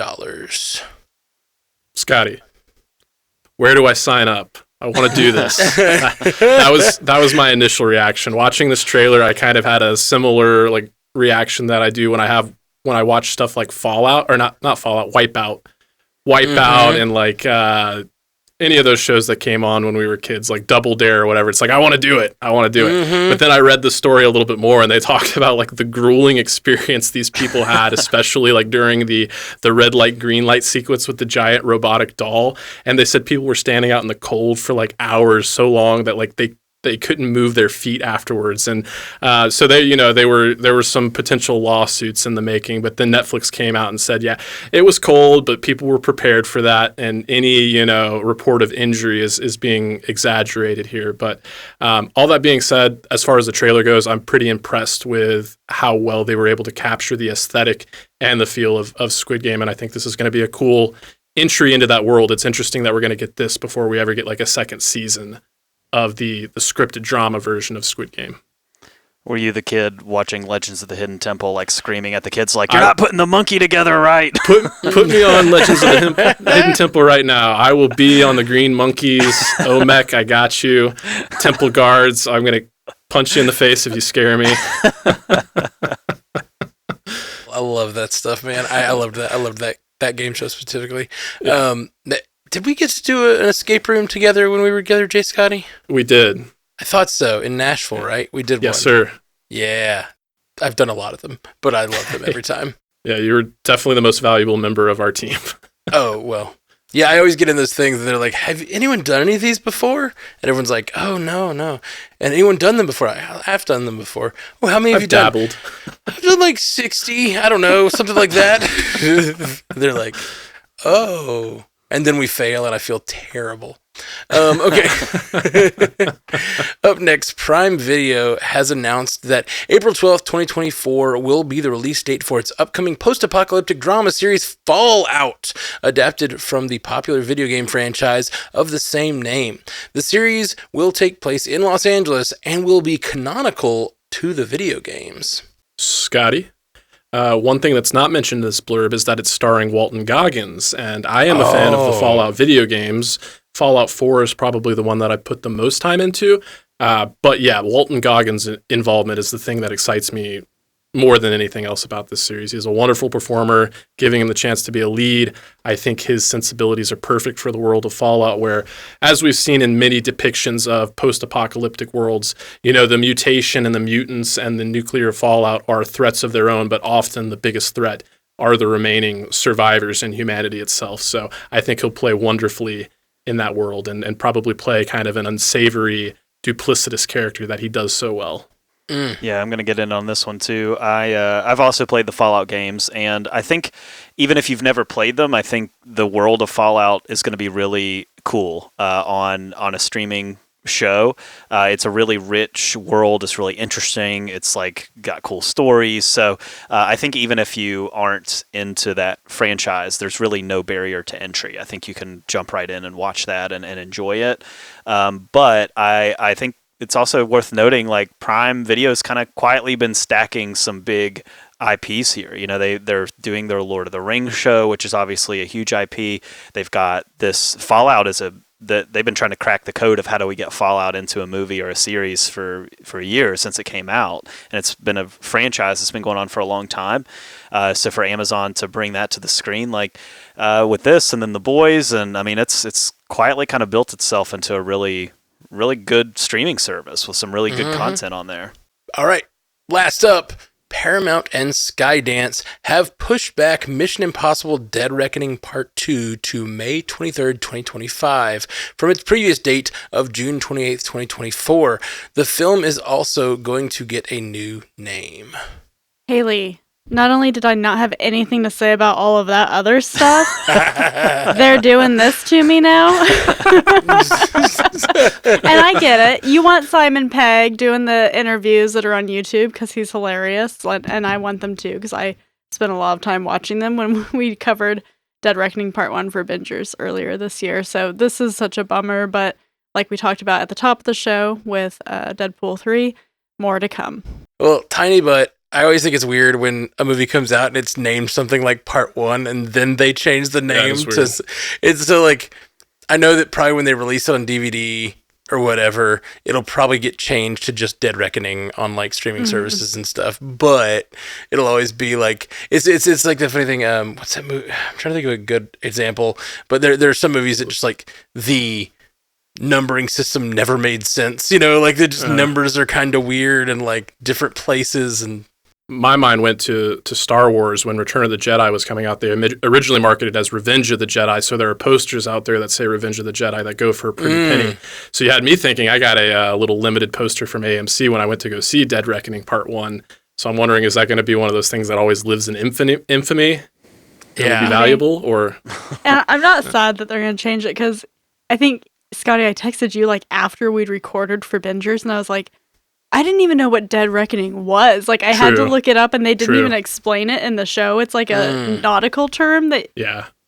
Scotty, where do I sign up? I want to do this. That was my initial reaction. Watching this trailer, I kind of had a similar reaction that I do when I watch stuff like Fallout, or not Fallout, Wipeout, and any of those shows that came on when we were kids, like Double Dare or whatever. It's like, I want to do it. But then I read the story a little bit more, and they talked about the grueling experience these people had, especially during the red light, green light sequence with the giant robotic doll. And they said people were standing out in the cold for hours, so long that they couldn't move their feet afterwards. And so there were some potential lawsuits in the making, but then Netflix came out and said, yeah, it was cold, but people were prepared for that. And any, report of injury is being exaggerated here. But all that being said, as far as the trailer goes, I'm pretty impressed with how well they were able to capture the aesthetic and the feel of Squid Game. And I think this is going to be a cool entry into that world. It's interesting that we're going to get this before we ever get a second season of the scripted drama version of Squid Game. Were you the kid watching Legends of the Hidden Temple, screaming at the kids, you're not putting the monkey together right? Put me on Legends of the Hidden Temple right now. I will be on the Green Monkeys. Omek, I got you. Temple guards, I'm going to punch you in the face if you scare me. I love that stuff, man. I loved that. I loved that game show specifically. Yeah. Did we get to do an escape room together when we were together, Jay Scotty? We did. I thought so. In Nashville, right? We did one. Yes, sir. Yeah. I've done a lot of them, but I love them every time. Yeah, you were definitely the most valuable member of our team. Oh, well. Yeah, I always get in those things and they're like, have anyone done any of these before? And everyone's like, oh, no. And anyone done them before? I've done them before. Well, how many have you dabbled. Done? I've done 60. I don't know, something like that. They're like, oh. And then we fail, and I feel terrible. Okay. Up next, Prime Video has announced that April 12th, 2024 will be the release date for its upcoming post-apocalyptic drama series Fallout, adapted from the popular video game franchise of the same name. The series will take place in Los Angeles and will be canonical to the video games. Scotty? One thing that's not mentioned in this blurb is that it's starring Walton Goggins, and I am a fan of the Fallout video games. Fallout 4 is probably the one that I put the most time into. But yeah, Walton Goggins' involvement is the thing that excites me more than anything else about this series. He's a wonderful performer, giving him the chance to be a lead. I think his sensibilities are perfect for the world of Fallout, where, as we've seen in many depictions of post-apocalyptic worlds, the mutation and the mutants and the nuclear fallout are threats of their own, but often the biggest threat are the remaining survivors and humanity itself. So I think he'll play wonderfully in that world and probably play kind of an unsavory, duplicitous character that he does so well. Yeah, I'm going to get in on this one too. I've also played the Fallout games, and I think even if you've never played them, I think the world of Fallout is going to be really cool on a streaming show. It's a really rich world. It's really interesting. It's got cool stories. So I think even if you aren't into that franchise, there's really no barrier to entry. I think you can jump right in and watch that and enjoy it. But I think it's also worth noting, Prime Video's kind of quietly been stacking some big IPs here. They're doing their Lord of the Rings show, which is obviously a huge IP. They've got this Fallout is a they've been trying to crack the code of how do we get Fallout into a movie or a series for a year since it came out, and it's been a franchise that's been going on for a long time. So for Amazon to bring that to the screen, like with this, and then The Boys, and I mean, it's quietly kind of built itself into a really, really good streaming service with some really good content on there. All right, last up. Paramount and Skydance have pushed back Mission Impossible Dead Reckoning Part 2 to May 23rd, 2025, from its previous date of June 28th, 2024. The film is also going to get a new name. Haley, not only did I not have anything to say about all of that other stuff, they're doing this to me now. And I get it. You want Simon Pegg doing the interviews that are on YouTube because he's hilarious, and I want them too because I spent a lot of time watching them when we covered Dead Reckoning Part 1 for Bingers earlier this year. So this is such a bummer, but like we talked about at the top of the show with Deadpool 3, more to come. Well, tiny but I always think it's weird when a movie comes out and it's named something like Part 1 and then they change the name to... It's so like... I know that probably when they release it on DVD or whatever, it'll probably get changed to just Dead Reckoning on like streaming services and stuff, but it'll always be like... It's like the funny thing... what's that movie? I'm trying to think of a good example, but there are some movies that just like the... numbering system never made sense, you know, like the just numbers are kind of weird and like different places. And my mind went to Star Wars when Return of the Jedi was coming out. They originally marketed as Revenge of the Jedi, so there are posters out there that say Revenge of the Jedi that go for a pretty penny. So you had me thinking I got a little limited poster from AMC when I went to go see Dead Reckoning Part 1. So I'm wondering, is that going to be one of those things that always lives in infamy? Yeah. Would be valuable, or... And I'm not sad that they're going to change it, because I think, Scotty, I texted you like after we'd recorded for Bingers, and I was like, I didn't even know what Dead Reckoning was. Like, I had to look it up, and they didn't even explain it in the show. It's like a nautical term that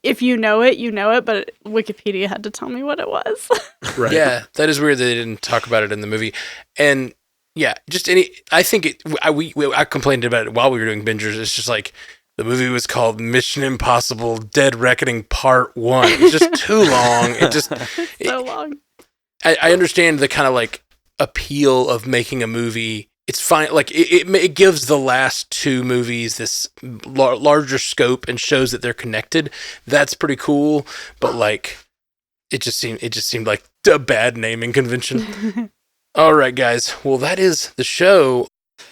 if you know it, you know it, but Wikipedia had to tell me what it was. Right. Yeah, that is weird that they didn't talk about it in the movie. And yeah, just I think I complained about it while we were doing Bingers. It's just like, the movie was called Mission Impossible Dead Reckoning Part 1. It's just too long. It just... so long. I understand the kind of like appeal of making a movie. It's fine. Like it gives the last two movies this larger scope and shows that they're connected. That's pretty cool. But like, it just seemed like a bad naming convention. All right, guys. Well, that is the show.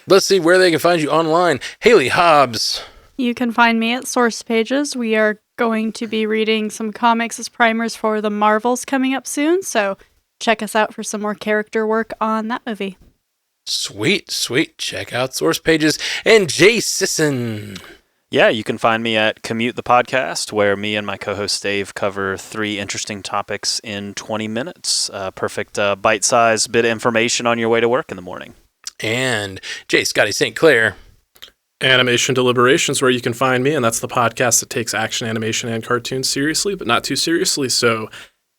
Let's see where they can find you online. Haley Hobbs. You can find me at Source Pages. We are going to be reading some comics as primers for the Marvels coming up soon, so check us out for some more character work on that movie. Sweet. Check out Source Pages. And Jay Sisson. Yeah, you can find me at Commute the Podcast, where me and my co-host Dave cover 3 interesting topics in 20 minutes. Perfect bite-sized bit of information on your way to work in the morning. And J. Scotty St. Clair. Animation Deliberations, where you can find me, and that's the podcast that takes action, animation, and cartoons seriously, but not too seriously. So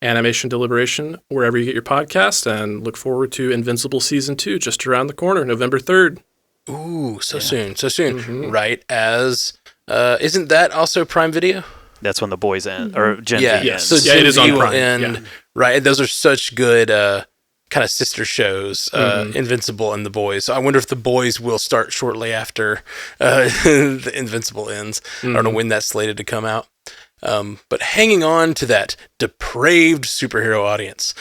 Animation Deliberation, wherever you get your podcast, and look forward to Invincible Season 2 just around the corner, November 3rd. Ooh, so soon. Mm-hmm. Right as, isn't that also Prime Video? That's when The Boys end, or Gen V ends. So Gen it is V on will Prime. end, right? Those are such good kind of sister shows, Invincible and The Boys. So I wonder if The Boys will start shortly after the Invincible ends. I don't know when that's slated to come out. But hanging on to that depraved superhero audience.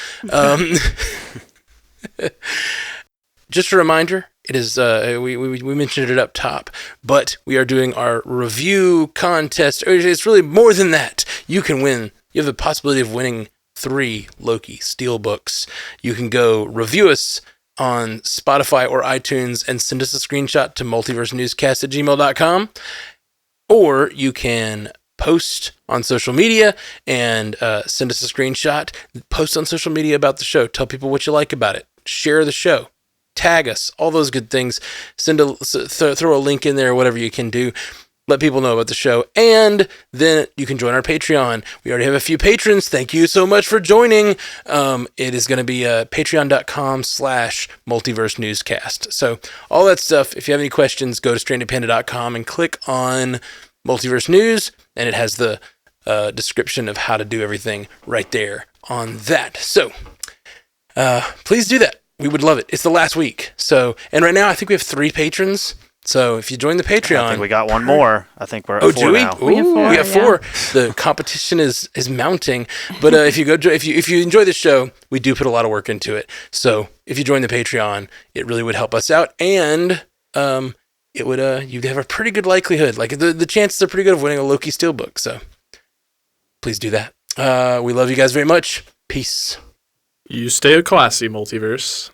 Just a reminder, it is we mentioned it up top, but we are doing our review contest. It's really more than that. You can win. You have the possibility of winning 3 Loki Steelbooks. You can go review us on Spotify or iTunes and send us a screenshot to multiversenewscast@gmail.com, or you can post on social media and send us a screenshot. Post on social media about the show. Tell people what you like about it. Share the show. Tag us. All those good things. Throw a link in there, whatever you can do. Let people know about the show. And then you can join our Patreon. We already have a few patrons. Thank you so much for joining. It is going to be patreon.com/multiverse newscast. So all that stuff. If you have any questions, go to strandedpanda.com and click on Multiverse News. And it has the description of how to do everything right there on that. So please do that. We would love it. It's the last week. So, and right now I think we have 3 patrons. So if you join the Patreon, I think we got one more. I think we're at 4 now. We have 4, we have 4. The competition is mounting. But if you enjoy this show, we do put a lot of work into it. So if you join the Patreon, it really would help us out, and it would you'd have a pretty good likelihood. Like the chances are pretty good of winning a Loki Steelbook. So please do that. We love you guys very much. Peace. You stay classy, Multiverse.